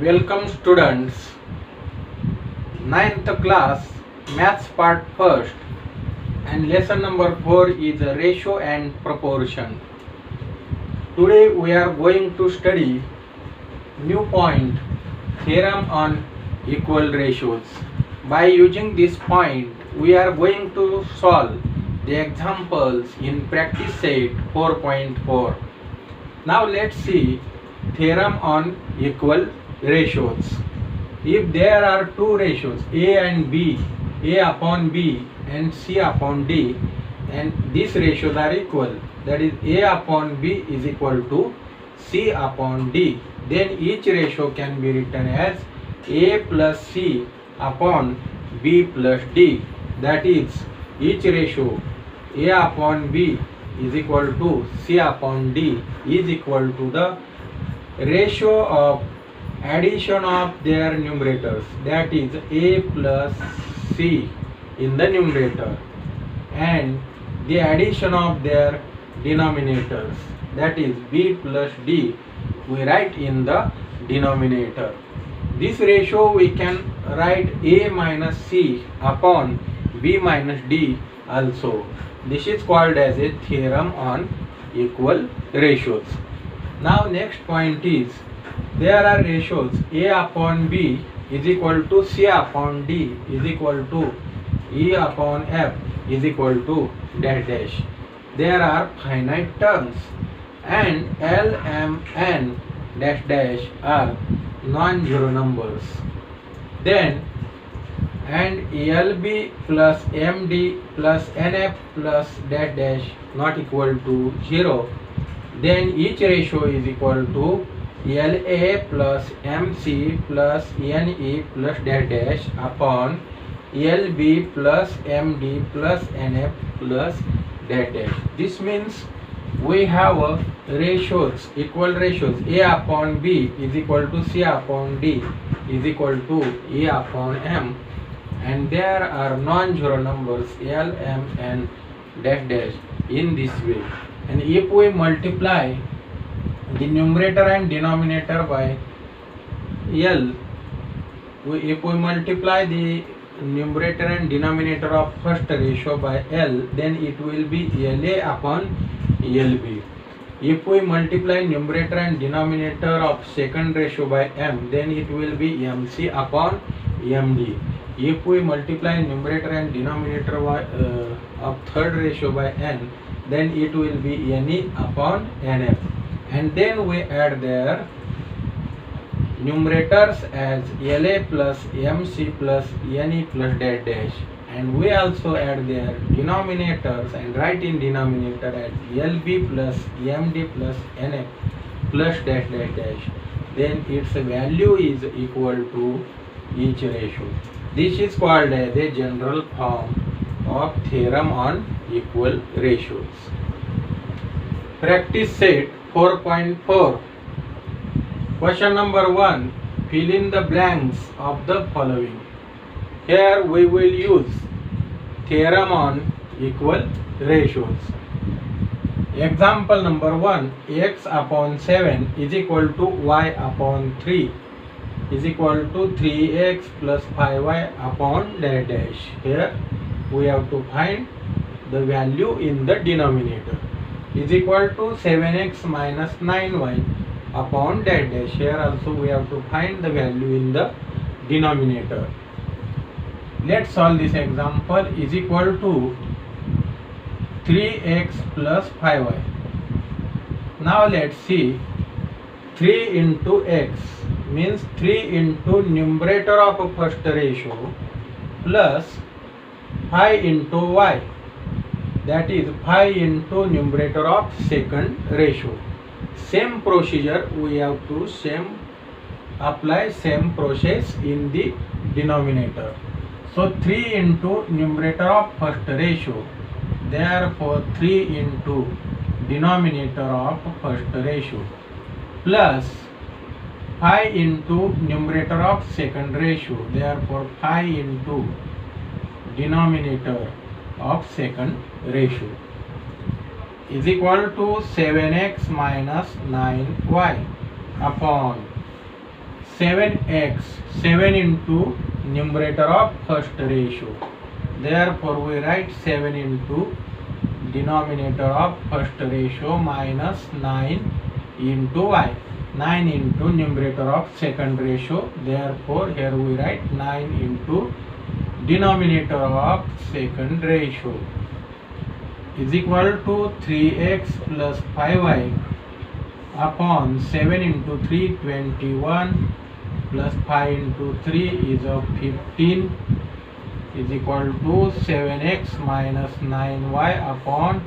Welcome students. Ninth class Maths part first and lesson number 4 is ratio and proportion. Today we are going to study new point theorem on equal ratios. By using this point we are going to solve the examples in practice set 4.4. Now let's see theorem on equal ratios. If there are two ratios A and B, A upon B and C upon D, and these ratios are equal, that is A upon B is equal to C upon D, then each ratio can be written as A plus C upon B plus D. That is each ratio A upon B is equal to C upon D is equal to the ratio of addition of their numerators, that is A plus C in the numerator, and the addition of their denominators, that is B plus D, we write in the denominator. This ratio we can write A minus C upon B minus D also. This is called as a theorem on equal ratios. Now next point is there are ratios A upon B is equal to C upon D is equal to E upon F is equal to dash dash. There are finite terms and L, M, N dash dash are non-zero numbers. Then and LB plus MD plus NF plus dash dash not equal to 0. Then each ratio is equal to LA plus MC plus NE plus dash dash upon LB plus MD plus NF plus dash dash. This means we have ratios, equal ratios. A upon B is equal to C upon D is equal to E upon M, and there are non-zero numbers L, M, and dash dash in this way. And if we multiply the numerator and denominator by L, if we multiply the numerator and denominator of first ratio by L, then it will be LA upon LB. If we multiply numerator and denominator of second ratio by M, then it will be MC upon MD. If we multiply numerator and denominator of third ratio by N, then it will be NE upon NF. And then we add their numerators as LA plus MC plus NE plus dash dash, and we also add their denominators and write in denominator as LB plus MD plus NF plus dash dash dash. Then its value is equal to each ratio. This is called as a general form of theorem on equal ratios. Practice set 4.4. Question number 1. Fill in the blanks of the following. Here we will use theorem on equal ratios. Example number 1. X upon 7 is equal to Y upon 3 is equal to 3x plus 5y upon dash dash. Here we have to find the value in the denominator. Is equal to 7x minus 9y upon dash dash. Here also we have to find the value in the denominator. Let's solve this example. Is equal to 3x plus 5y. Now let's see. 3 into x means 3 into numerator of first ratio plus 5 into y, that is 5 into numerator of second ratio. Same procedure we have to apply same process in the denominator. So 3 into numerator of first ratio, therefore 3 into denominator of first ratio plus 5 into numerator of second ratio, therefore 5 into denominator of second ratio is equal to 7x minus 9y upon 7x, 7 into numerator of first ratio. Therefore, we write 7 into denominator of first ratio minus 9 into y. 9 into numerator of second ratio. Therefore, here we write 9 into denominator of second ratio is equal to 3x plus 5y upon 7 into 3, 21 plus 5 into 3 is of 15 is equal to 7x minus 9y upon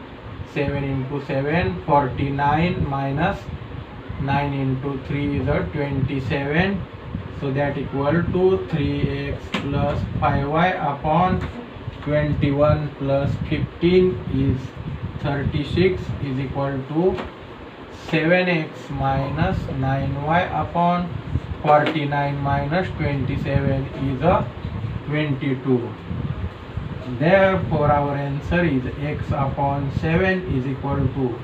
7 into 7, 49 minus 9 into 3 is a 27. So that equal to 3x plus 5y upon 21 plus 15 is 36 is equal to 7x minus 9y upon 49 minus 27 is a 22. Therefore, our answer is x upon 7 is equal to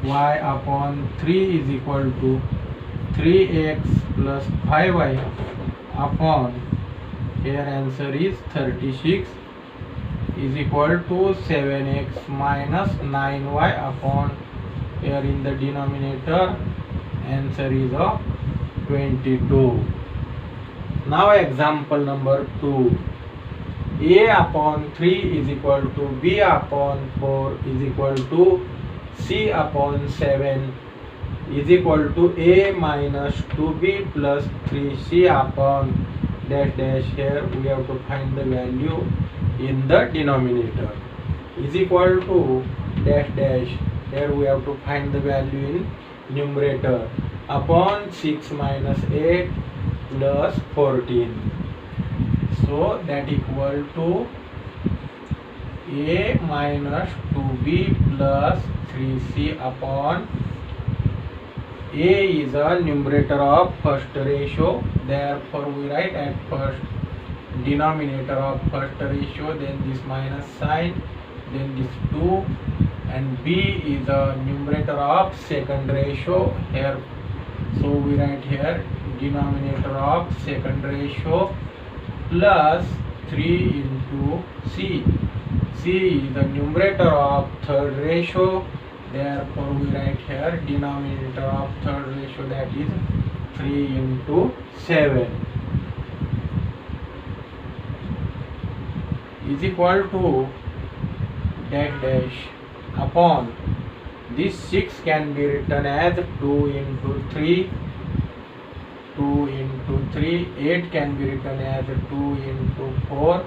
y upon 3 is equal to 3x plus 5y upon, here answer is 36 is equal to 7x minus 9y upon, here in the denominator answer is of 22. Now example number 2. A upon 3 is equal to B upon 4 is equal to C upon 7 is equal to A minus 2B plus 3C upon dash dash. Here we have to find the value in the denominator is equal to dash dash. Here we have to find the value in numerator upon 6 minus 8 plus 14. So that equal to A minus 2B plus 3C upon, A is a numerator of first ratio. Therefore, we write at first denominator of first ratio, then this minus sign, then this 2, and B is a numerator of second ratio here. So we write here denominator of second ratio plus 3 into C. C is the numerator of third ratio. Therefore, we write here denominator of third ratio, that is 3 into 7 is equal to dash dash upon, this 6 can be written as 2 into 3, 2 into 3, 8 can be written as 2 into 4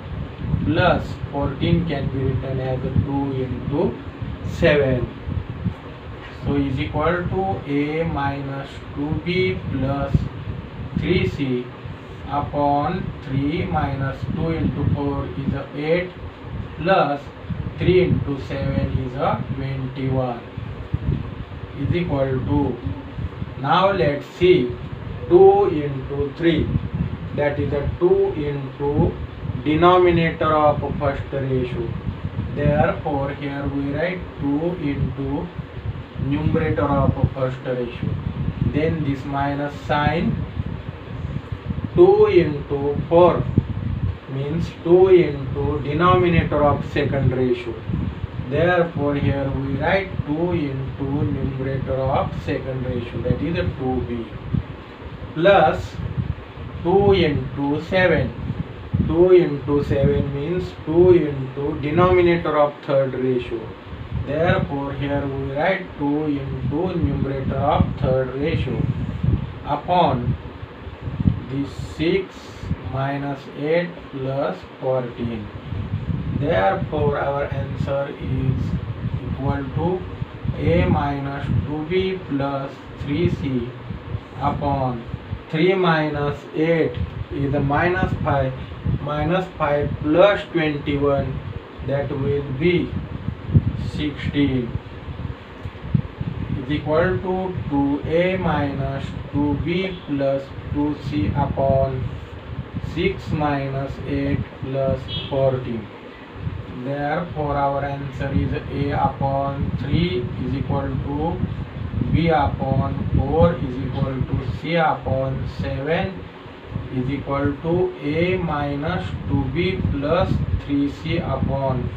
plus 14 can be written as 2 into 7. So is equal to A minus 2B plus 3C upon 3 minus 2 into 4 is a 8 plus 3 into 7 is a 21 is equal to, now let's see, 2 into 3, that is a 2 into denominator of first ratio. Therefore, here we write 2 into numerator of first ratio, then this minus sign, 2 into 4 means 2 into denominator of second ratio. Therefore, here we write 2 into numerator of second ratio, that is a 2b, plus 2 into 7. 2 into 7 means 2 into denominator of third ratio. Therefore, here we write 2 into numerator of third ratio upon this 6 minus 8 plus 14. Therefore, our answer is equal to A minus 2B plus 3C upon 3 minus 8 is a minus 5 plus 21, that will be 16 is equal to 2A minus 2B plus 2C upon 6 minus 8 plus 14. Therefore, our answer is A upon 3 is equal to b upon 4 is equal to c upon 7 is equal to a minus 2b plus 3c upon,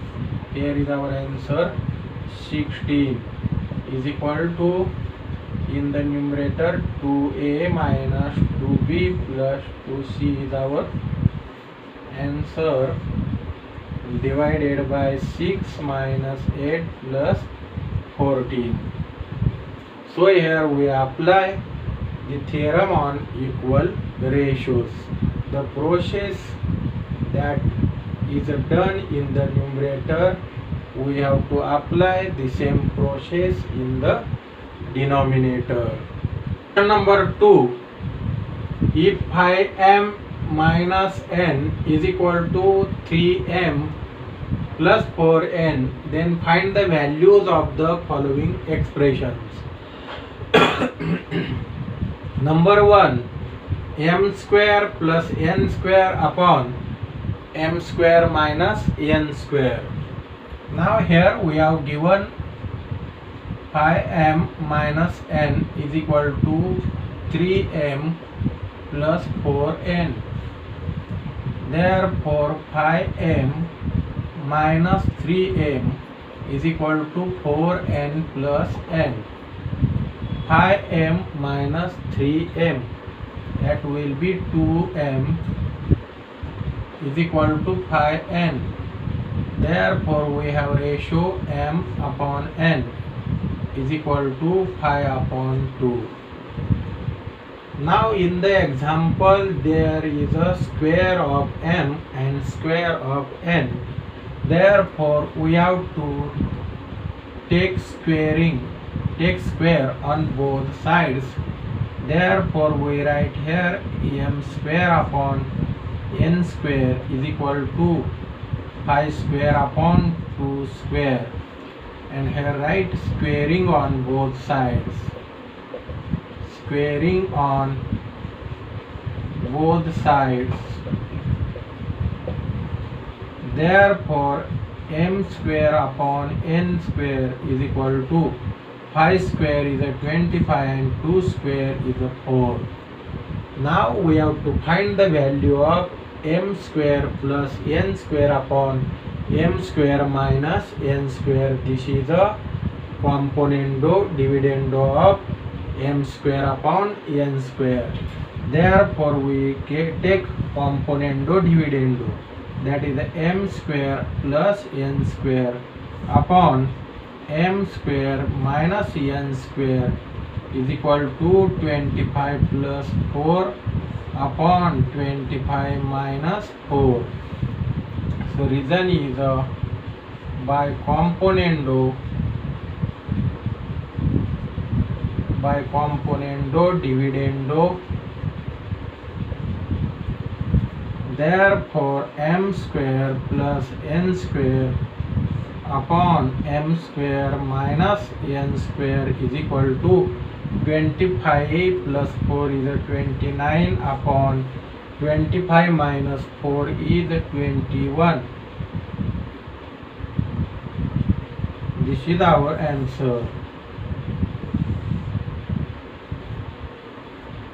here is our answer, 16 is equal to, in the numerator, 2a minus 2b plus 2c is our answer, divided by 6 minus 8 plus 14. So here we apply the theorem on equal ratios. The process that is done in the numerator, we have to apply the same process in the denominator. Number 2, if 5m minus n is equal to 3m plus 4n, then find the values of the following expressions. Number 1, m square plus n square upon m square minus n square. Now here we have given 5m minus n is equal to 3m plus 4n. Therefore 5m minus 3m is equal to 4n plus n. 5m minus 3m, that will be 2m is equal to 5n. Therefore we have ratio m upon n is equal to 5 upon 2. Now in the example there is a square of m and square of n. Therefore we have to take square on both sides. Therefore we write here m square upon n square is equal to 5 square upon 2 square, and here write squaring on both sides. Squaring on both sides. Therefore m square upon n square is equal to 5 square is a 25 and 2 square is a 4. Now we have to find the value of m square plus n square upon m square minus n square. This is a componendo dividendo of m square upon n square. Therefore we take componendo dividendo, that is m square plus n square upon m square minus n square is equal to 25 plus 4 upon 25 minus 4. So reason is by componendo dividendo. Therefore m square plus n square upon m square minus n square is equal to 25 plus 4 is a 29 upon 25 minus 4 is a 21. This is our answer.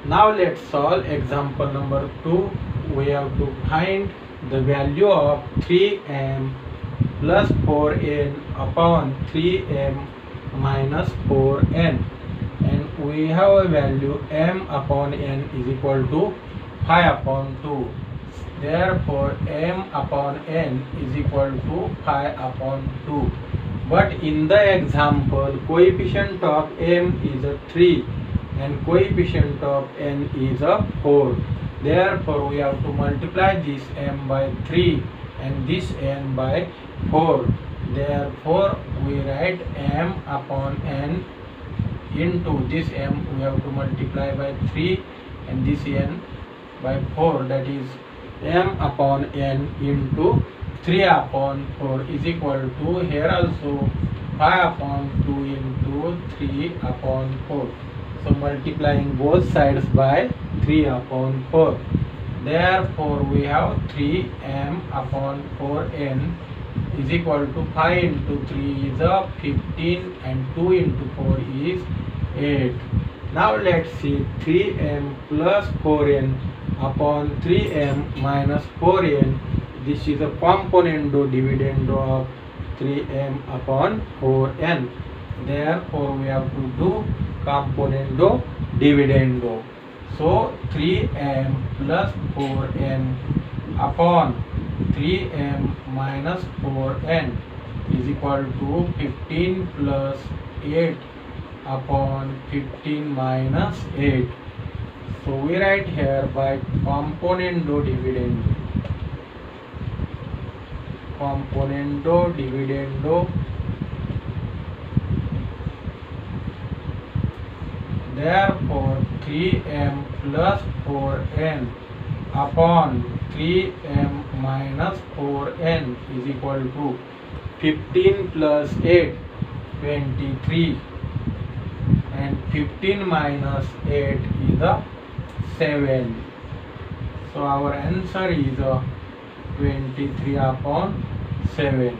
Now let's solve example number 2. We have to find the value of 3m plus 4n upon 3m minus 4n, and we have a value m upon n is equal to 5 upon 2. Therefore m upon n is equal to 5 upon 2. But in the example coefficient of m is a 3 and coefficient of n is a 4. Therefore we have to multiply this m by 3 and this n by 4. Therefore we write m upon n into this m we have to multiply by 3 and this n by 4, that is m upon n into 3 upon 4 is equal to, here also 5 upon 2 into 3 upon 4. So multiplying both sides by 3 upon 4. Therefore we have 3m upon 4n is equal to 5 into 3 is a 15 and 2 into 4 is 8. Now let's see 3m plus 4n upon 3m minus 4n. This is a componendo dividendo of 3m upon 4n. Therefore we have to do componendo dividendo. So 3m plus 4n upon 3m minus 4n is equal to 15 plus 8 upon 15 minus 8. So we write here by componendo dividendo. Componendo dividendo. Therefore 3m plus 4n upon 3m minus 4n is equal to 15 plus 8, 23, and 15 minus 8 is a 7. So our answer is 23 upon 7.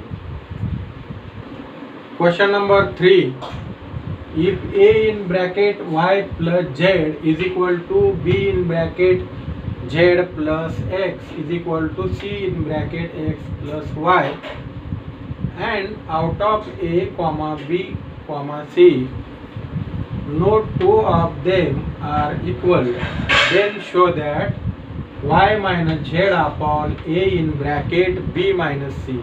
Question number 3. If a in bracket y plus z is equal to b in bracket z plus x is equal to c in bracket x plus y, and out of a comma b comma c no two of them are equal, then show that y minus z upon a in bracket b minus c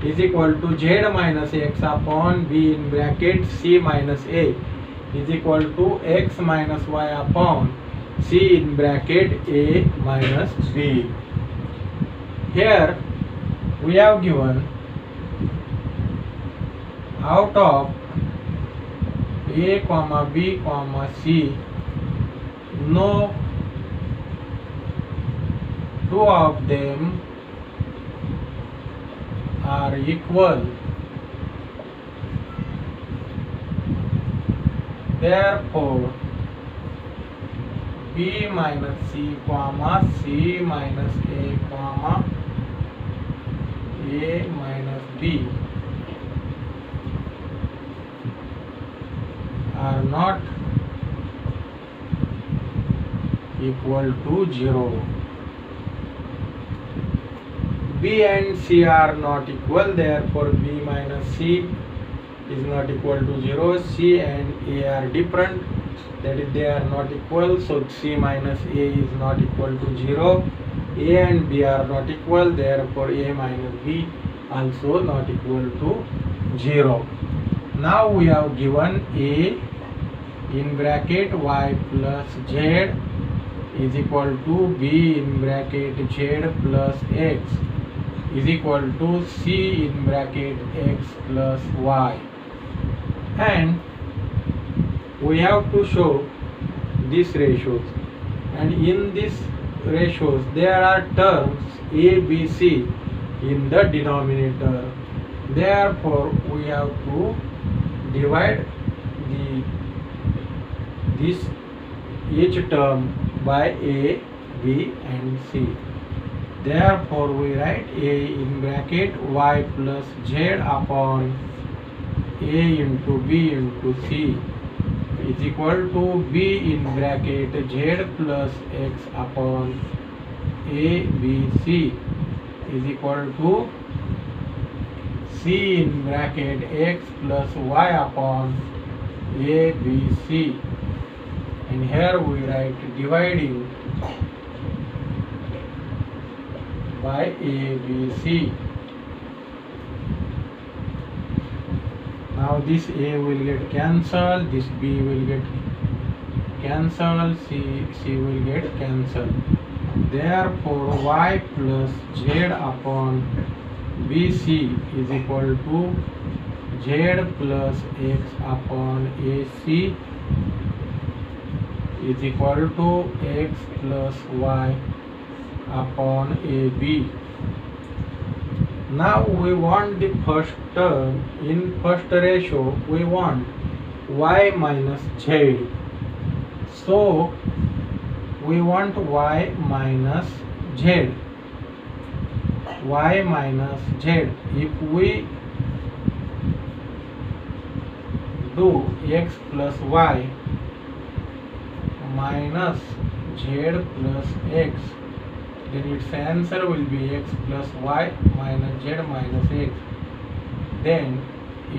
is equal to z minus x upon b in bracket c minus a is equal to x minus y upon c in bracket a minus b. Here we have given out of a comma b comma c no two of them are equal, therefore b minus c comma c minus a comma a minus b are not equal to 0. B and C are not equal, therefore B minus C is not equal to 0. C and A are different, that is they are not equal, so C minus A is not equal to 0. A and B are not equal, therefore A minus B also not equal to 0. Now we have given A in bracket y plus z is equal to b in bracket z plus x is equal to c in bracket x plus y, and we have to show these ratios, and in these ratios there are terms a, b, c in the denominator. Therefore we have to divide each term by a, b and c. Therefore we write a in bracket y plus z upon a into b into c is equal to b in bracket z plus x upon a, b, c is equal to c in bracket x plus y upon a, b, c. And here we write dividing by A, B, C. Now this A will get cancelled, this B will get cancelled, C will get cancelled. Therefore y plus z upon BC is equal to z plus x upon AC is equal to x plus y upon AB. Now we want the first term. In first ratio we want y minus z. So we want y minus z. Y minus z. If we do x plus y, minus z plus x, then its answer will be x plus y minus z minus x, then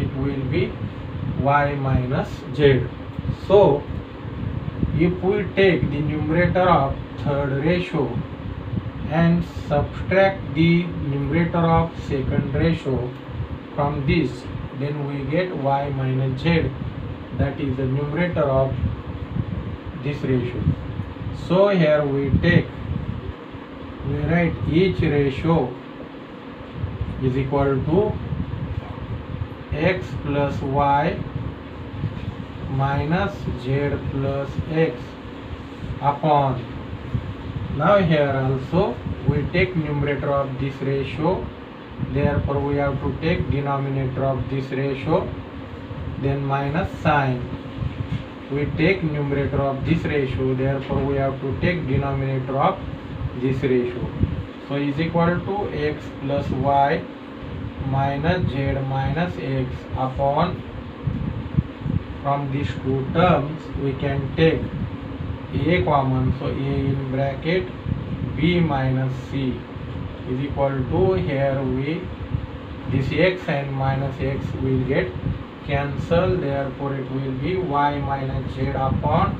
it will be y minus z. So if we take the numerator of third ratio and subtract the numerator of second ratio from this, then we get y minus z, that is the numerator of this ratio. So here we write each ratio is equal to x plus y minus z plus x upon. Now here also we take numerator of this ratio, therefore we have to take denominator of this ratio, then minus sign. We take numerator of this ratio, therefore we have to take denominator of this ratio. So is equal to x plus y minus z minus x upon. From these two terms we can take a common, so a in bracket b minus c is equal to, here this x and minus x will get cancel, therefore it will be y minus z upon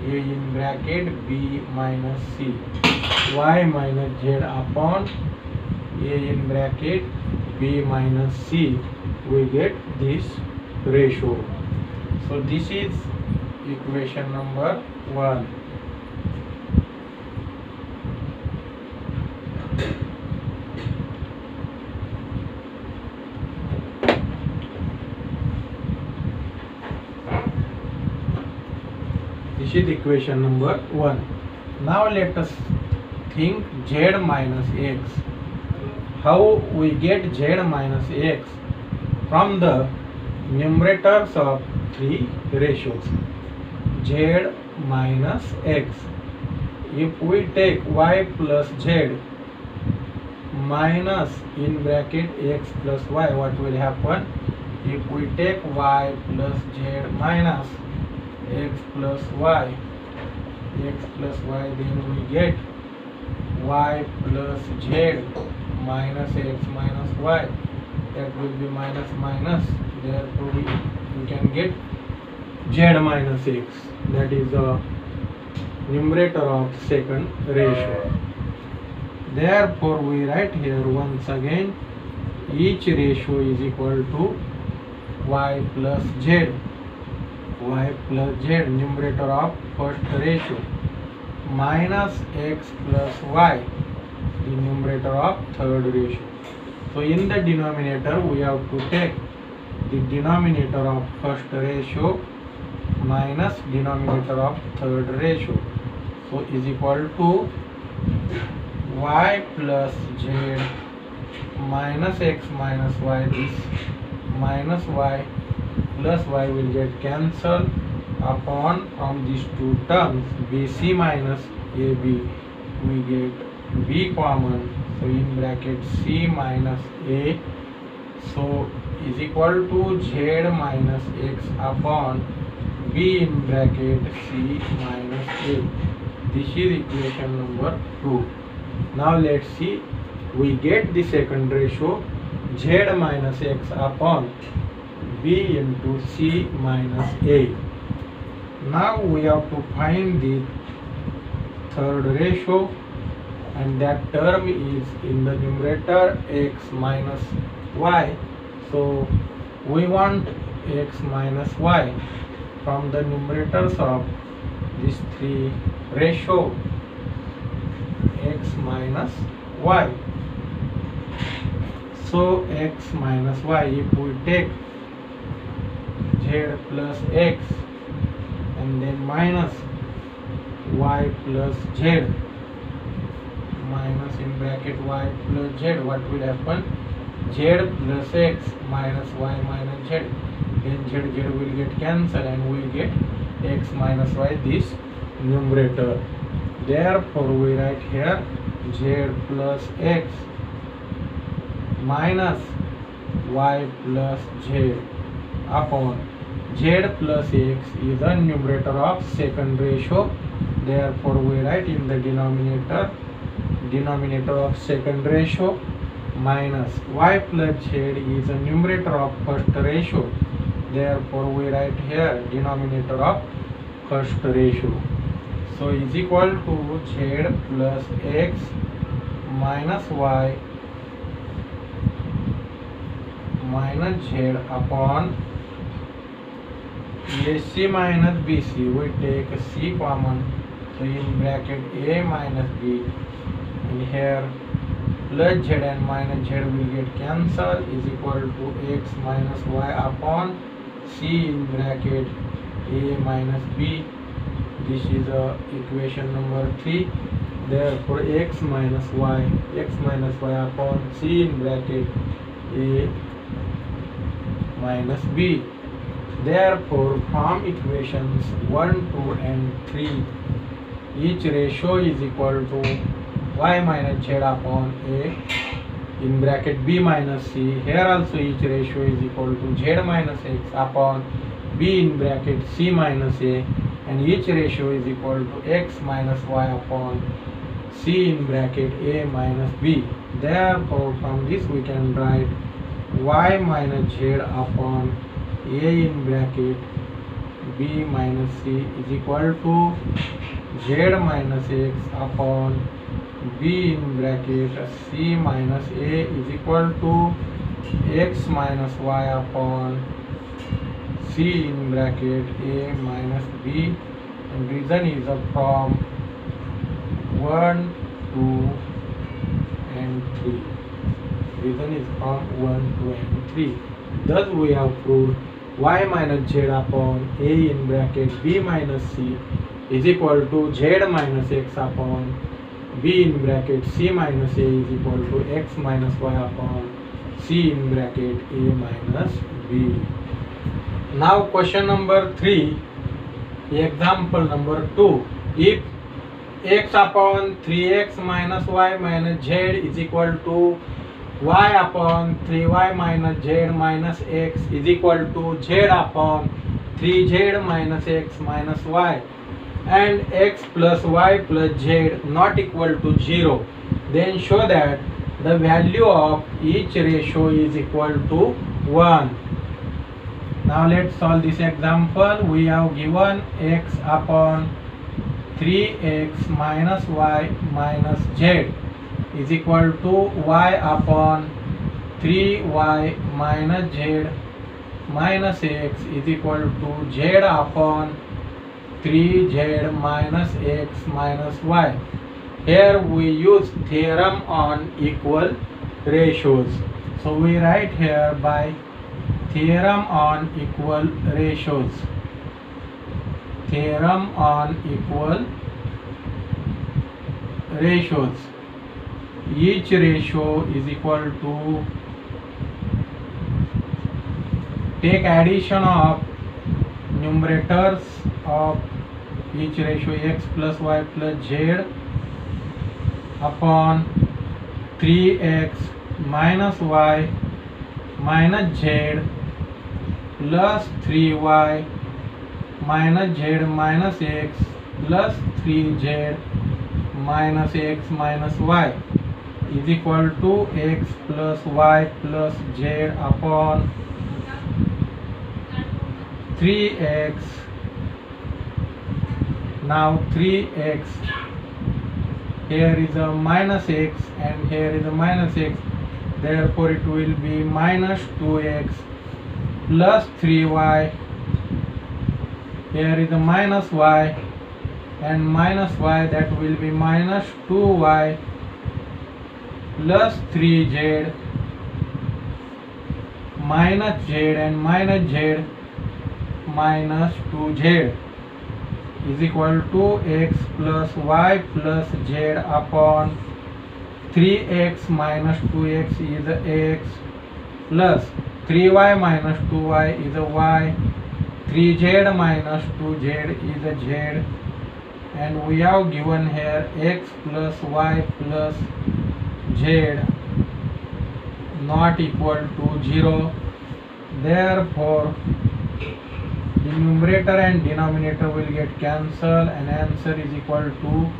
a in bracket b minus c, y minus z upon a in bracket b minus c, we get this ratio. So this is equation number 1. This is equation number 1. Now let us think z minus x. How we get z minus x? From the numerators of three ratios, z minus x. If we take y plus z minus in bracket x plus y, what will happen? If we take y plus z minus x plus y, then we get y plus z minus x minus y, that will be minus minus, therefore we can get z minus x, that is the numerator of second ratio. Therefore we write here once again each ratio is equal to y plus z, numerator of first ratio, minus x plus y, the numerator of third ratio. So in the denominator we have to take the denominator of first ratio minus denominator of third ratio. So is equal to y plus z minus x minus y, this minus y plus y will get cancelled upon, from these two terms bc minus ab we get b common, so in bracket c minus a, so is equal to z minus x upon b in bracket c minus a. This is equation number 2. Now let's see, we get the second ratio z minus x upon b into c minus a. Now we have to find the third ratio, and that term is in the numerator x minus y. So we want x minus y from the numerators of these three ratio, x minus y. So x minus y, if we take z plus x and then minus y plus z, minus in bracket y plus z, what will happen? Z plus x minus y minus z, then z will get cancelled and we will get x minus y, this numerator. Therefore we write here z plus x minus y plus z upon z plus x is the numerator of second ratio. Therefore we write in the denominator of second ratio, minus y plus z is the numerator of first ratio. Therefore we write here denominator of first ratio. So is equal to z plus x minus y minus z upon AC minus BC. We take C common, so in bracket A minus B, and here plus Z and minus Z will get cancelled, is equal to x minus y upon C in bracket A minus B. This is equation number 3. Therefore x minus y upon C in bracket A minus B. Therefore from equations 1, 2 and 3, each ratio is equal to y minus z upon A in bracket B minus C. Here also each ratio is equal to z minus x upon B in bracket C minus A, and each ratio is equal to x minus y upon C in bracket A minus B. Therefore from this we can write y minus z upon A in bracket B minus C is equal to z minus x upon B in bracket C minus A is equal to x minus y upon C in bracket A minus B, and reason is from 1, 2 and 3. Reason is from 1, 2 and 3. Thus we have proved y minus z upon A in bracket B minus C is equal to z minus x upon B in bracket C minus A is equal to x minus y upon C in bracket A minus B. Now question number 3, example number 2. If x upon 3x minus y minus z is equal to y upon 3y minus z minus x is equal to z upon 3z minus x minus y, and x plus y plus z not equal to 0, then show that the value of each ratio is equal to 1. Now let's solve this example. We have given x upon 3x minus y minus z is equal to y upon 3y minus z minus x is equal to z upon 3z minus x minus y. Here we use theorem on equal ratios. So we write here by theorem on equal ratios. Theorem on equal ratios. Each ratio is equal to, take addition of numerators of each ratio x plus y plus z upon 3x minus y minus z plus 3y minus z minus x plus 3z minus x minus y is equal to x plus y plus z upon 3x. Now 3x, here is a minus x and here is a minus x, therefore it will be minus 2x plus 3y. Here is a minus y and minus y, that will be minus 2y plus 3z minus z and minus z minus 2z is equal to x plus y plus z upon 3x minus 2x is a x plus 3y minus 2y is a y, 3z minus 2z is a z, and we have given here x plus y plus z not equal to 0. Therefore The numerator and denominator will get cancelled and answer is equal to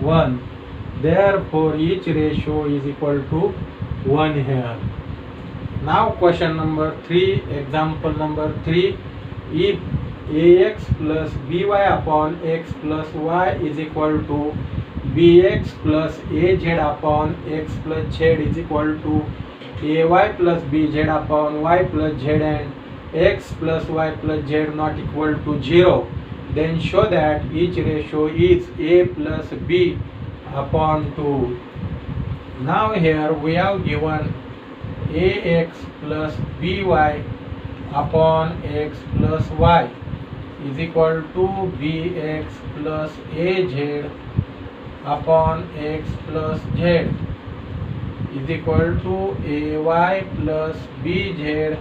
1. Therefore, each ratio is equal to 1 here. Now question number 3, example number 3. If ax plus by upon x plus y is equal to bx plus az upon x plus z is equal to ay plus bz upon y plus z and x plus y plus z not equal to 0, then show that each ratio is a plus b upon 2. Now here we have given ax plus by upon x plus y is equal to bx plus az upon x plus z is equal to ay plus bz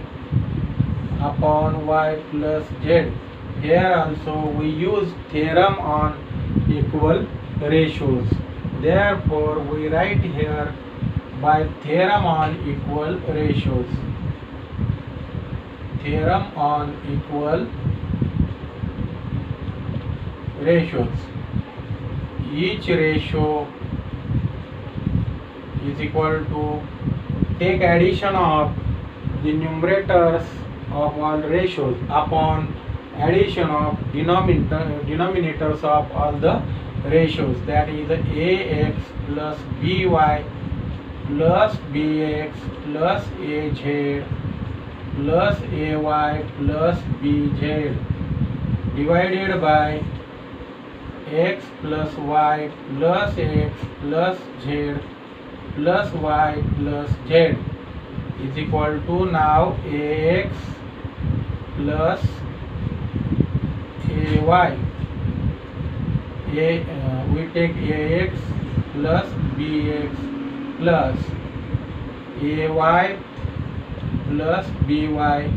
upon y plus z. Here also we use theorem on equal ratios. Therefore we write here by theorem on equal ratios. Theorem on equal ratios. Each ratio is equal to, take addition of the numerators of all ratios upon addition of denominators of all the ratios, that is ax plus by plus bx plus az plus ay plus bz divided by x plus y plus x plus z plus y plus z is equal to, now ax plus ay. We take ax plus bx plus ay plus by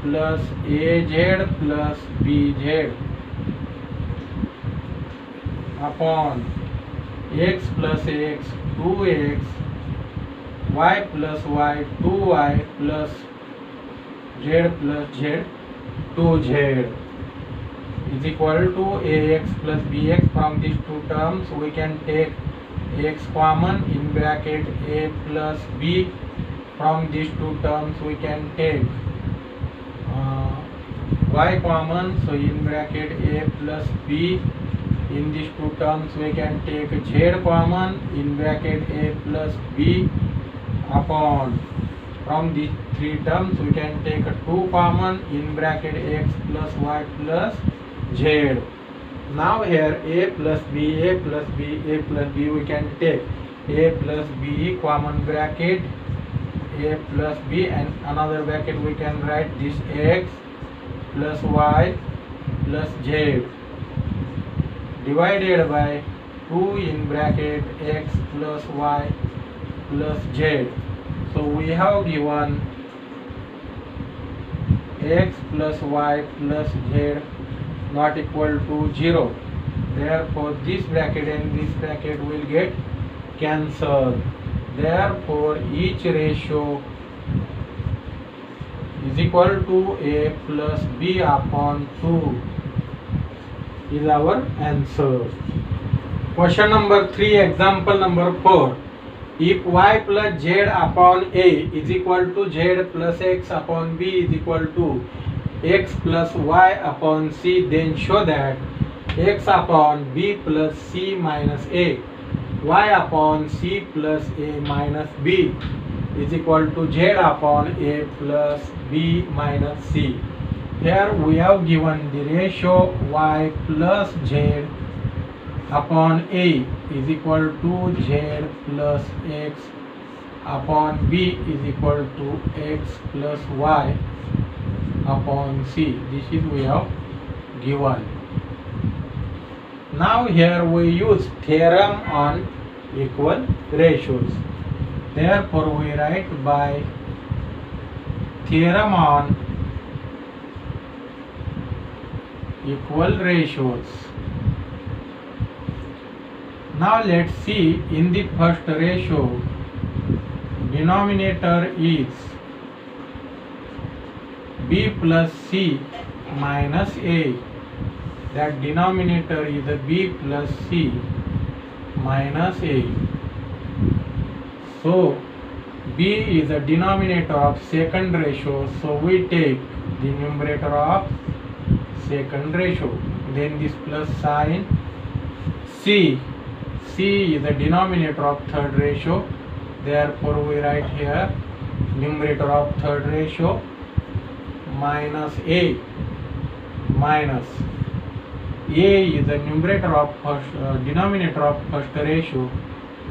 plus az plus bz upon x plus x 2x, y plus y 2y plus z 2z is equal to ax plus bx. From these two terms we can take x common, in bracket a plus b. From these two terms we can take y common, so in bracket a plus b. In these two terms we can take z common, in bracket a plus b upon. From these three terms we can take 2 common, in bracket x plus y plus z. Now here a plus b, a plus b, a plus b we can take a plus b common bracket a plus b, and another bracket we can write this x plus y plus z divided by 2 in bracket x plus y plus z. So we have given x plus y plus z not equal to 0. Therefore this bracket and this bracket will get cancelled. Therefore each ratio is equal to a plus b upon 2 is our answer. Question number 3, example number 4. If y plus z upon a is equal to z plus x upon b is equal to x plus y upon c, then show that x upon b plus c minus a, y upon c plus a minus b is equal to z upon a plus b minus c. Here we have given the ratio y plus z upon a is equal to z plus x upon b is equal to x plus y upon c. This is we have given. Now here we use theorem on equal ratios. Therefore we write by theorem on equal ratios. Now let's see, in the first ratio denominator is b plus c minus a. That denominator is a b plus c minus a. So b is a denominator of second ratio, so we take the numerator of second ratio. Then this plus sign. C is the denominator of third ratio, therefore we write here numerator of third ratio minus a. Minus a is the numerator of denominator of first ratio,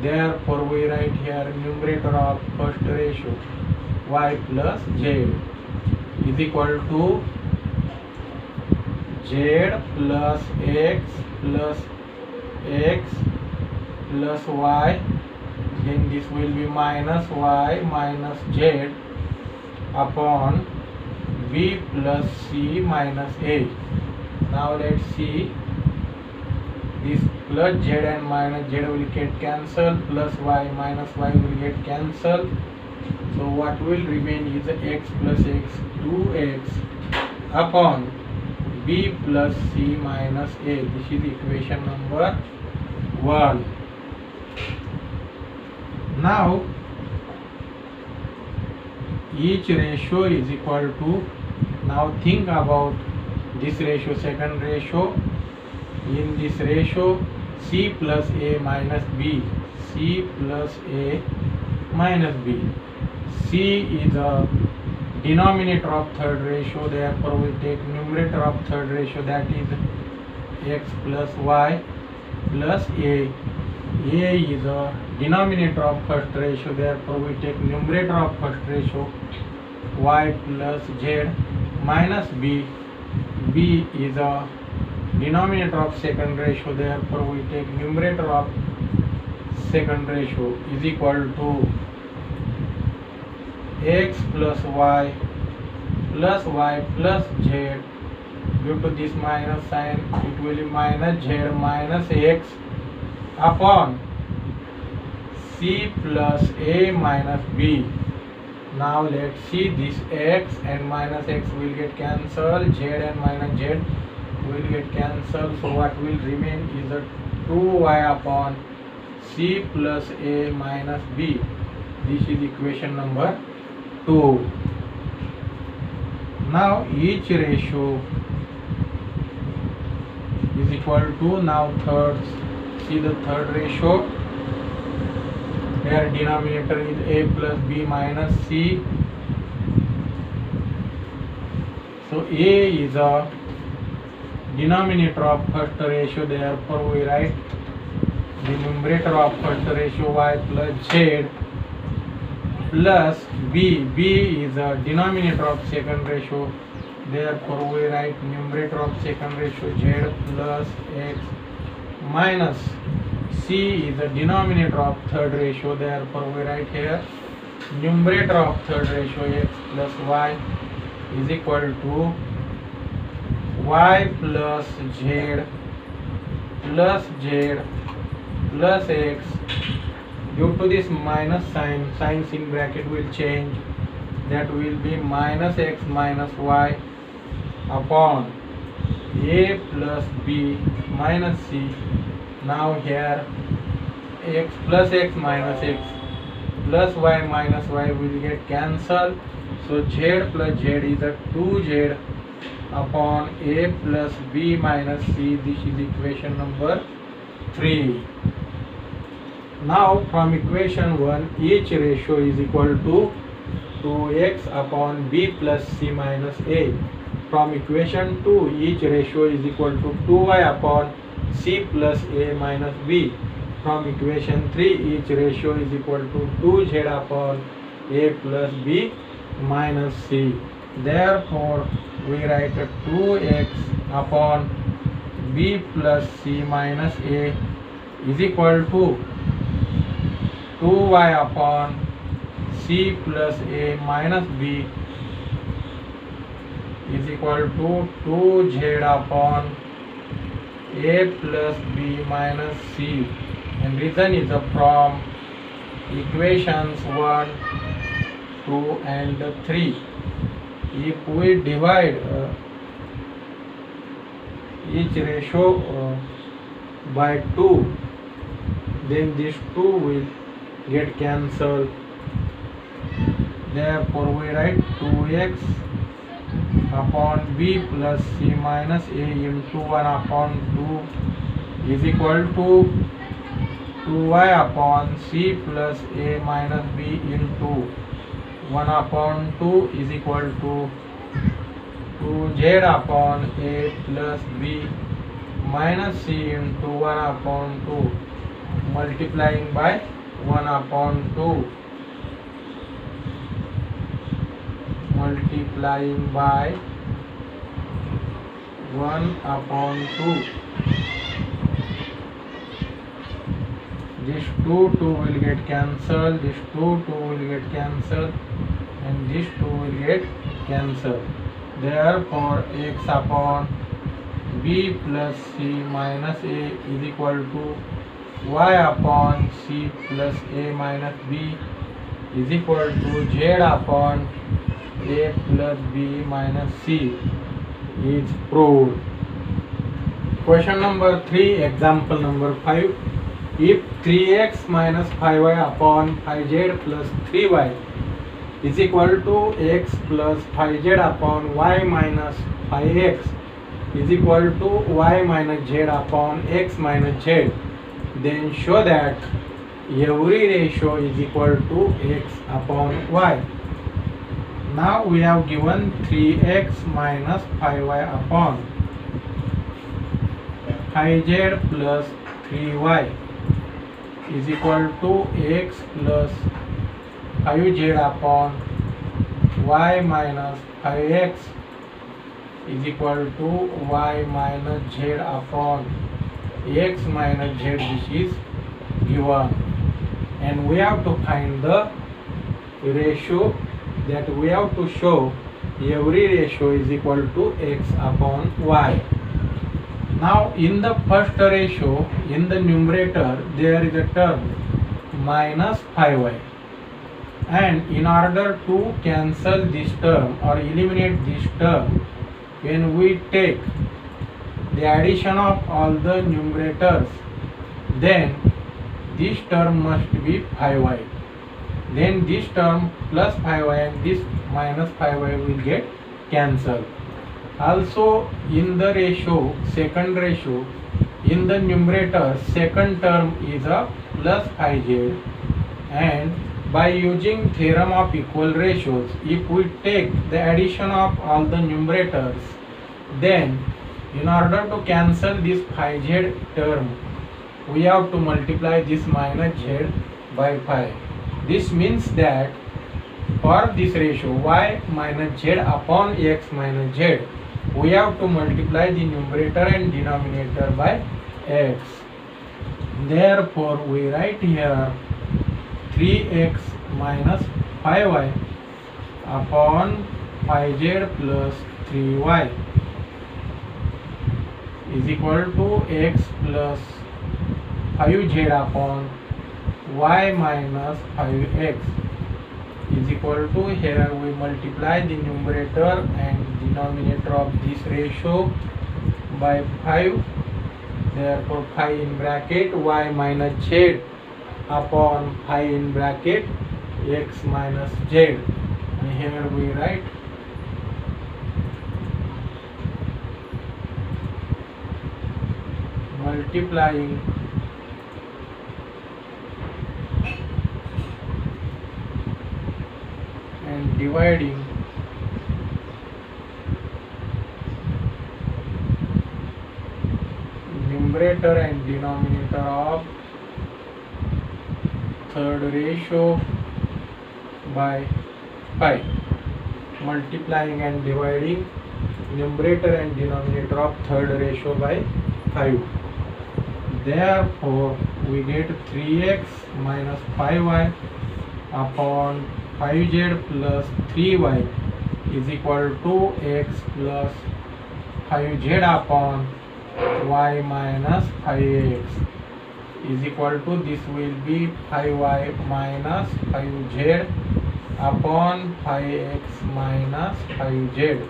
therefore we write here numerator of first ratio y plus z is equal to z plus x plus y, then this will be minus y minus z upon b plus c minus a. Now let's see, this plus z and minus z will get cancelled, plus y minus y will get cancelled, so what will remain is x plus x, 2x upon b plus c minus a. This is equation number 1. Now each ratio is equal to, now think about this ratio, second ratio. In this ratio, c plus a minus b, c plus a minus b. C is a denominator of third ratio, therefore we take numerator of third ratio, that is x plus y plus a. A is a denominator of first ratio, therefore we take numerator of first ratio y plus z minus b. B is a denominator of second ratio, therefore we take numerator of second ratio is equal to x plus y plus z. Due to this minus sign, it will be minus z minus x upon c plus a minus b. Now let's see, this x and minus x will get cancelled, z and minus z will get cancelled, so what will remain is a 2y upon c plus a minus b. This is equation number 2. Now each ratio is equal to, now third, see the third ratio, here denominator is a plus b minus c. So a is a denominator of first ratio, therefore we write the numerator of first ratio y plus z plus b. B is a denominator of second ratio, therefore we write numerator of second ratio z plus x minus c is the denominator of third ratio, therefore we write here numerator of third ratio x plus y is equal to y plus z plus x. Due to this minus sign, signs in bracket will change, that will be minus x minus y upon a plus b minus c. Now here x plus x minus x plus y minus y will get cancelled, so z plus z is a 2z upon a plus b minus c. This is equation number 3. Now from equation 1, each ratio is equal to 2x upon b plus c minus a. From equation 2, each ratio is equal to 2y upon c plus a minus b. From equation 3, each ratio is equal to 2z upon a plus b minus c. Therefore, we write 2x upon b plus c minus a is equal to 2y upon c plus a minus b is equal to 2z upon a plus b minus c, and reason is from equations 1, 2 and 3. if we divide each ratio by 2, then this 2 will get cancelled. Therefore we write 2x upon b plus c minus a into 1 upon 2 is equal to 2y upon c plus a minus b into 1 upon 2 is equal to 2z upon a plus b minus c into 1 upon 2 multiplying by 1 upon 2 multiplying by 1 upon 2. This 2 will get cancelled, this 2 will get cancelled, and this 2 will get cancelled. Therefore x upon b plus c minus a is equal to y upon c plus a minus b is equal to z upon a plus b minus c is proved. Question number 3, example number 5. If 3x minus 5y upon 5z plus 3y is equal to x plus 5z upon y minus 5x is equal to y minus z upon x minus z, then show that every ratio is equal to x upon y. Now we have given 3x minus 5y upon 5z plus 3y is equal to x plus 5z upon y minus 5x is equal to y minus z upon x minus z. This is given, and we have to find the ratio, that we have to show every ratio is equal to x upon y. Now in the first ratio, in the numerator there is a term minus 5y, and in order to cancel this term or eliminate this term, when we take the addition of all the numerators, then this term must be 5y. Then this term plus 5y and this minus 5y will get cancelled. Also in the ratio, second ratio, in the numerator second term is a plus 5z, and by using theorem of equal ratios, if we take the addition of all the numerators, then in order to cancel this 5z term, we have to multiply this minus z by 5. This means that for this ratio y minus z upon x minus z, we have to multiply the numerator and denominator by x. Therefore we write here 3x minus 5y upon 5z plus 3y is equal to x plus 5z upon y minus 5x is equal to, here we multiply the numerator and denominator of this ratio by 5. Therefore 5 in bracket y minus z upon 5 in bracket x minus z, and here we write multiplying and dividing numerator and denominator of third ratio by 5, multiplying and dividing numerator and denominator of third ratio by 5. Therefore we get 3x minus 5y upon 5z plus 3y is equal to x plus 5z upon y minus 5x is equal to, this will be 5y minus 5z upon 5x minus 5z.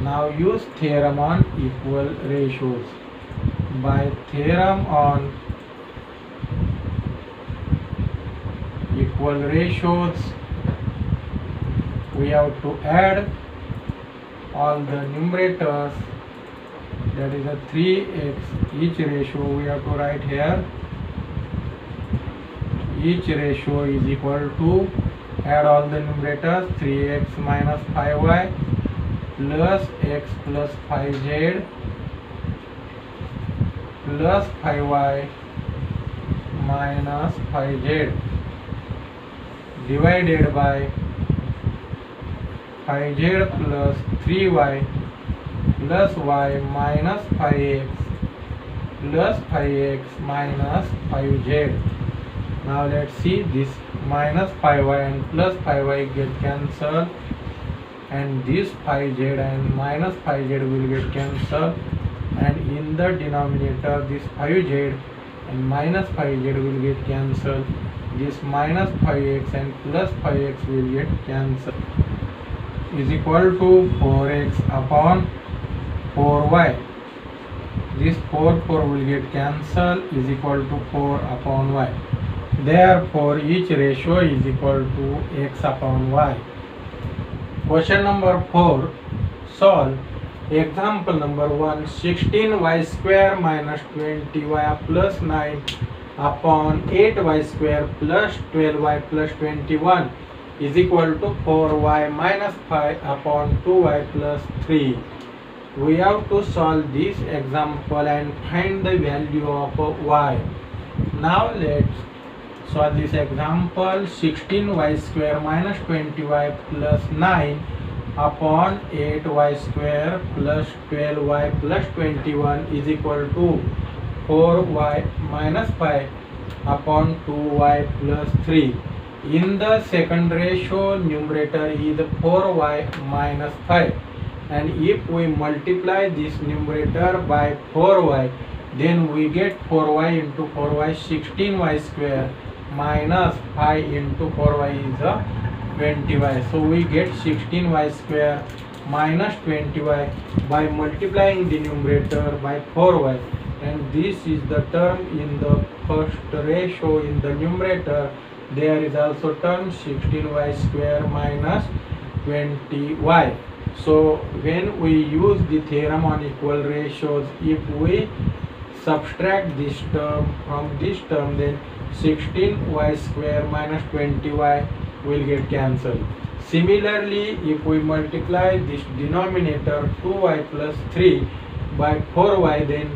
Now use theorem on equal ratios. By theorem on equal ratios, we have to add all the numerators, that is a 3x. Each ratio we have to write here. Each ratio is equal to, add all the numerators, 3x minus 5y plus x plus 5z plus 5y minus 5z divided by 5z plus 3y plus y minus 5x plus 5x minus 5z. Now let's see, this minus 5y and plus 5y get cancelled, and this 5z and minus 5z will get cancelled, and in the denominator this 5z and minus 5z will get cancelled. This minus 5x and plus 5x will get cancelled, is equal to 4x upon 4y. This 4 will get cancelled, is equal to 4 upon y. Therefore each ratio is equal to x upon y. Question number 4. Solve. Example number 1. 16y square minus 20y plus 9 upon 8y square plus 12y plus 21 is equal to 4y minus 5 upon 2y plus 3. We have to solve this example and find the value of y. Now let's solve this example. 16y square minus 20y plus 9 upon 8y square plus 12y plus 21 is equal to 4y minus 5 upon 2y plus 3. In the second ratio, numerator is 4y minus 5, and if we multiply this numerator by 4y, then we get 4y into 4y, 16y square minus 5 into 4y is 20y. So we get 16y square minus 20y by multiplying the numerator by 4y, and this is the term in the first ratio. In the numerator there is also term 16y square minus 20y. So when we use the theorem on equal ratios, if we subtract this term from this term, then 16y square minus 20y will get cancelled. Similarly, if we multiply this denominator 2y plus 3 by 4y, then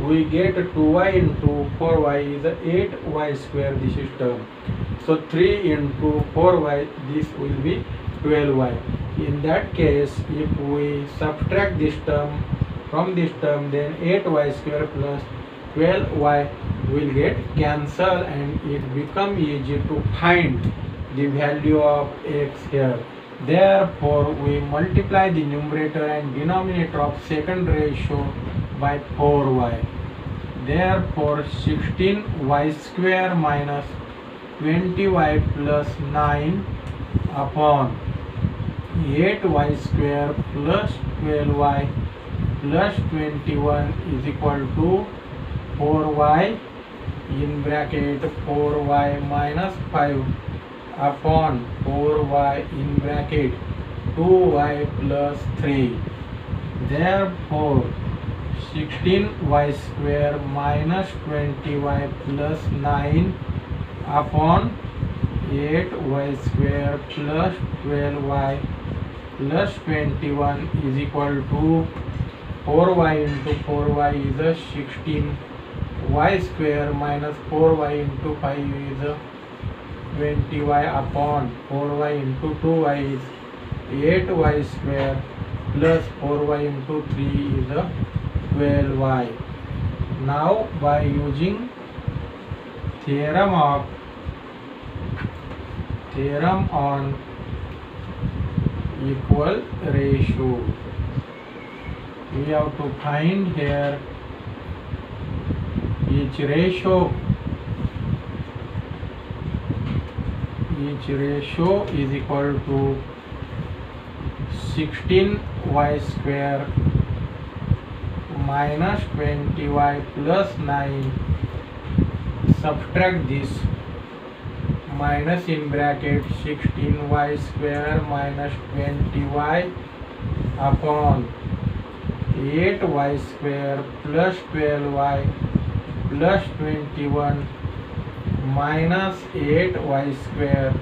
we get 2y into 4y is 8y square, this is term. So 3 into 4y, this will be 12y. In that case, if we subtract this term from this term, then 8y square plus 12y will get cancelled, and it become easy to find the value of x here. Therefore we multiply the numerator and denominator of second ratio by 4y. Therefore 16y square minus 20y plus 9 upon 8y square plus 12y plus 21 is equal to 4y in bracket 4y minus 5 upon 4y in bracket 2y plus 3. Therefore 16y square minus 20y plus 9 upon 8y square plus 12y plus 21 is equal to 4y into 4y is a 16, y square minus 4y into 5 is 20y upon 4y into 2y is 8y square plus 4y into 3 is 12y. Now by using theorem on equal ratio, we have to find here each ratio each ratio is equal to 16y square minus 20y plus 9. Subtract this minus in bracket 16y square minus 20y upon 8y square plus 12y plus 21 minus 8y square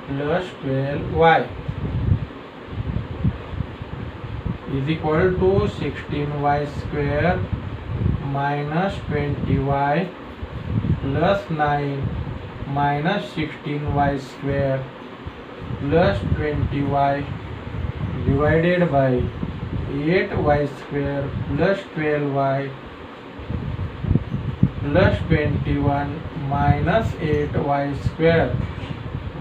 plus 12y is equal to 16y square minus 20y plus 9 minus 16y square plus 20y divided by 8y square plus 12y plus 21 minus 8y square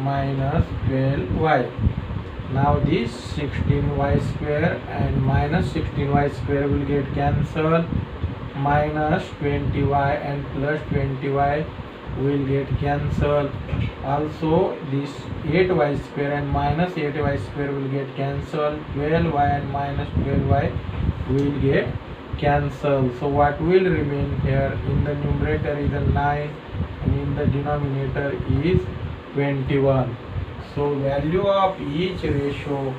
minus 12y. Now this 16y square and minus 16y square will get cancelled, minus 20y and plus 20y will get cancelled. Also this 8y square and minus 8y square will get cancelled, 12y and minus 12y will get cancelled. So what will remain here in the numerator is a 9 and in the denominator is 21. So value of each ratio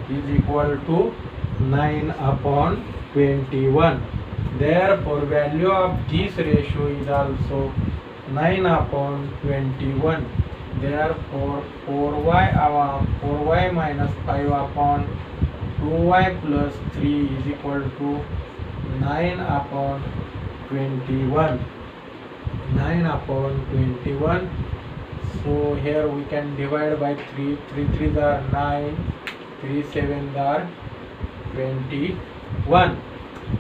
is equal to 9 upon 21. Therefore value of this ratio is also 9 upon 21. Therefore 4y minus 5 upon 2y plus 3 is equal to 9 upon 21. 9 upon 21. So here we can divide by 3. 3 3s are 9, 3 7s are 21.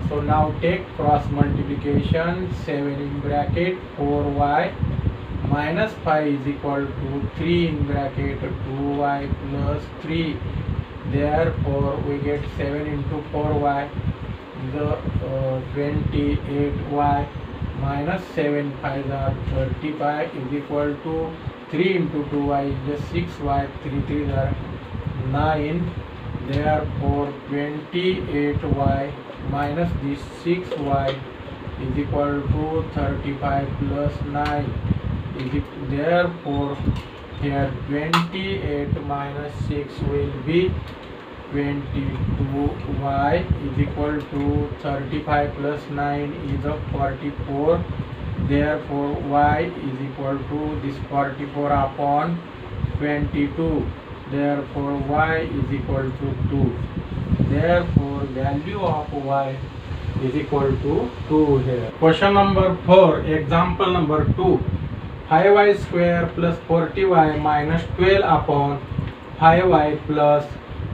So now take cross multiplication. 7 in bracket 4y minus 5 is equal to 3 in bracket 2y plus 3. Therefore we get 7 into 4y, the 28y minus 7 5s are 35 is equal to 3 into 2y is just 6y, 3 3s are 9. Therefore 28y minus this 6y is equal to 35 plus 9 is therefore here 28 minus 6 will be 22y is equal to 35 plus 9 is a 44. Therefore y is equal to this 44 upon 22. Therefore y is equal to 2. Therefore value of y is equal to 2 here. Question number 4, example number 2. 5y square plus 40y minus 12 upon 5y plus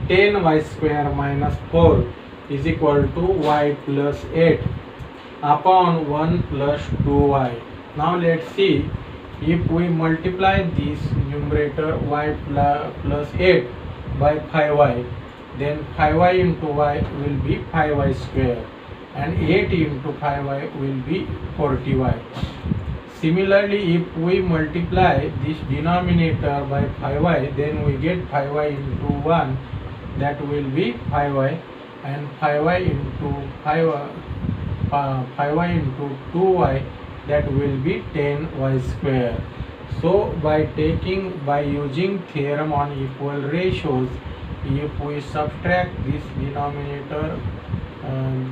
10y square minus 4 is equal to y plus 8 upon 1 plus 2y. Now let's see, if we multiply this numerator y plus 8 by 5y, then 5y into y will be 5y square and 8 into 5y will be 40y. Similarly, if we multiply this denominator by 5y, then we get 5y into 1, that will be 5y, and 5y into 5y into 2y, that will be 10y square. So by using theorem on equal ratios, if we subtract this denominator,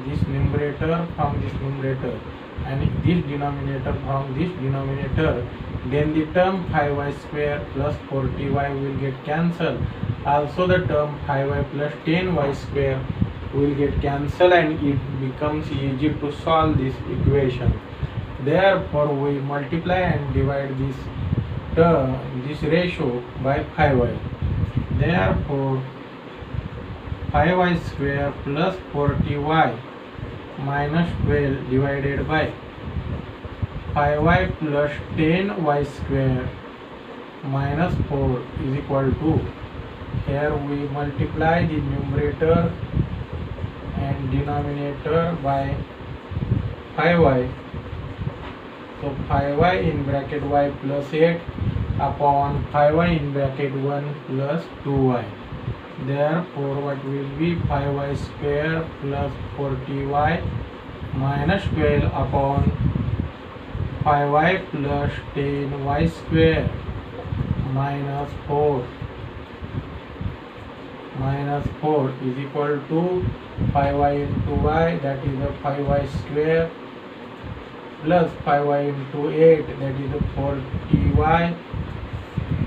this numerator from this numerator, and this denominator from this denominator, then the term 5y square plus 40y will get cancelled. Also the term 5y plus 10y square will get cancelled, and it becomes easy to solve this equation. Therefore we multiply and divide this ratio by 5y. Therefore 5y square plus 40y minus 12 divided by 5y plus 10y square minus 4 is equal to, here we multiply the numerator and denominator by 5y. So 5y in bracket y plus 8 upon 5y in bracket 1 plus 2y. Therefore what will be 5y square plus 40y minus 12 upon 5y plus 10y square minus 4 is equal to 5y into y, that is a 5y square, plus 5y into 8, that is a 40y,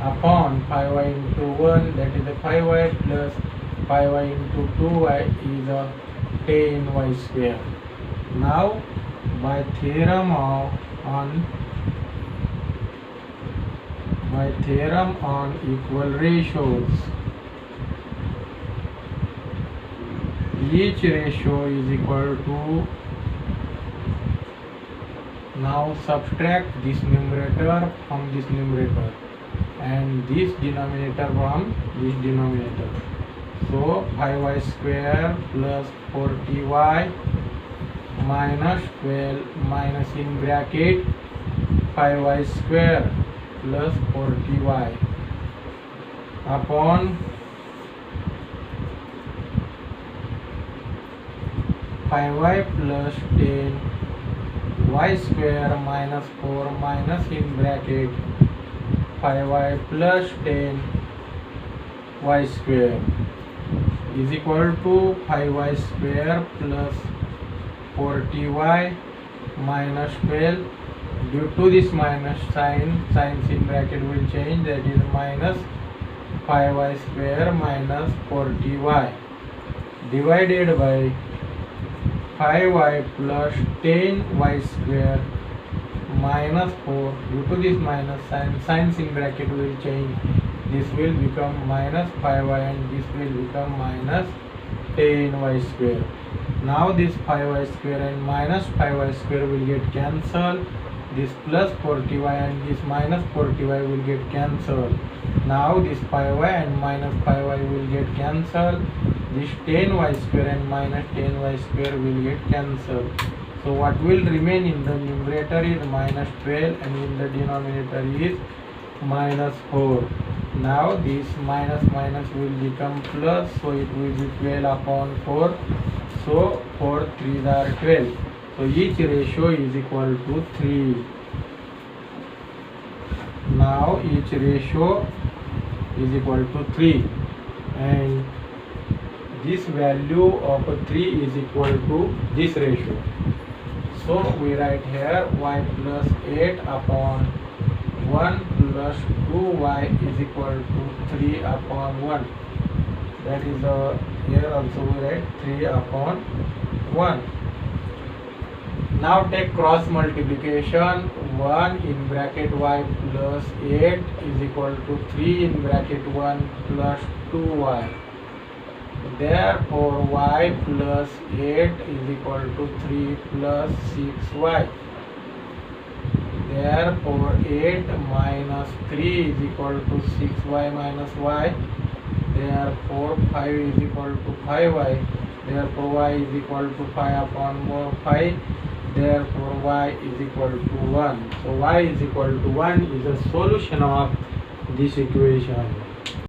upon 5y into 1, that is a 5y, plus 5y into 2y is a 10y square. Now by theorem on equal ratios, each ratio is equal to, now subtract this numerator from this numerator and this denominator from this denominator. So 5y square plus 40y minus 12 minus in bracket 5y square plus 40y upon 5y plus 10y square minus 4 minus in bracket 5y plus 10y square is equal to 5y square plus 40y minus 12. Due to this minus signs in bracket will change, that is minus 5y square minus 40y divided by 5y plus 10y square minus 4. Due to this minus signs in bracket will change, this will become minus 5y and this will become minus 10y square. Now this 5y square and minus 5y square will get cancelled. This plus 40y and this minus 40y will get cancelled. Now this 5y and minus 5y will get cancelled. This 10y square and minus 10y square will get cancelled. So what will remain in the numerator is minus 12 and in the denominator is minus 4. Now this minus will become plus, so it will be 12 upon 4. So 4 3s are 12. So each ratio is equal to 3. Now each ratio is equal to 3 and this value of 3 is equal to this ratio. So we write here y plus 8 upon 1 plus 2y is equal to 3 upon 1. That is here also we write 3 upon 1. Now take cross multiplication. 1 in bracket y plus 8 is equal to 3 in bracket 1 plus 2y. Therefore y plus 8 is equal to 3 plus 6y. Therefore 8 minus 3 is equal to 6y minus y. Therefore 5 is equal to 5y. Therefore y is equal to 5 upon 5. Therefore y is equal to 1. So y is equal to 1 is a solution of this equation.